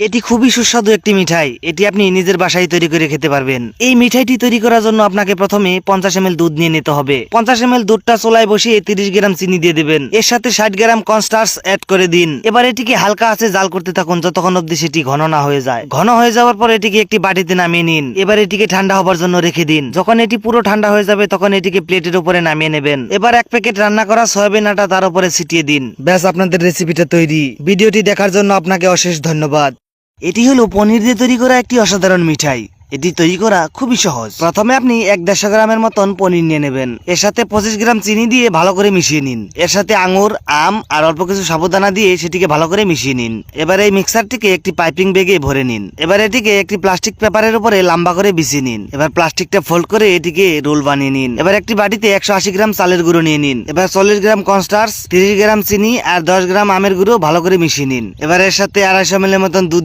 এটি খুবই সুস্বাদু একটি মিঠাই। এটি আপনি নিজের বাসায় তৈরি করে খেতে পারবেন। এই মিঠাইটি তৈরি করার জন্য আপনাকে প্রথমে 50 ml দুধ নিয়ে নিতে হবে। 50 ml দুধটা চুলায় বসিয়ে 30 গ্রাম চিনি দিয়ে দিবেন। এর সাথে 60 গ্রাম কর্নস্টার্চ অ্যাড করে দিন। এবার এটিকে হালকা আঁচে জাল করতে থাকুন যতক্ষণ অবধি সেটি ঘন না হয়ে যায়। ঘন হয়ে যাওয়ার পর এটিকে একটি বাটিতে নামিয়ে নিন। এবার এটিকে ঠান্ডা হবার জন্য রেখে দিন। যখন এটি পুরো ঠান্ডা হয়ে যাবে তখন এটিকে প্লেটের উপরে নামিয়ে নেবেন। এবার 1 প্যাকেট রান্না করা সয়াবিন আটা তার উপরে ছিটিয়ে দিন। ব্যাস, আপনাদের রেসিপিটা তৈরি। ভিডিওটি দেখার জন্য আপনাকে অশেষ ধন্যবাদ। এটি হলো পনির দিয়ে তৈরি করা একটি অসাধারণ মিঠাই। এটি তৈরি করা খুবই সহজ। প্রথমে আপনি 150 গ্রামের মতন পনির নিয়ে নেবেন। এর সাথে 25 গ্রাম চিনি দিয়ে ভালো করে মিশিয়ে নিন। এর সাথে আঙুর, আম আর অল্প কিছু সাবুদানা দিয়ে সেটিকে ভালো করে মিশিয়ে নিন। এবার এই মিক্সারটিকে একটি পাইপিং ব্যাগে ভরে নিন। এবার এটিকে একটি প্লাস্টিক পেপারের উপরে লম্বা করে বিছিয়ে নিন। এবার প্লাস্টিকটা ফোল্ড করে এটিকে রোল বানিয়ে নিন। এবার একটি বাটিতে 180 গ্রাম চালের গুঁড়ো নিয়ে নিন। এবার 40 গ্রাম কর্নস্টার্চ, 30 গ্রাম চিনি আর 10 গ্রাম আমের গুঁড়ো ভালো করে মিশিয়ে নিন। এবার এর সাথে 250 ml মতন দুধ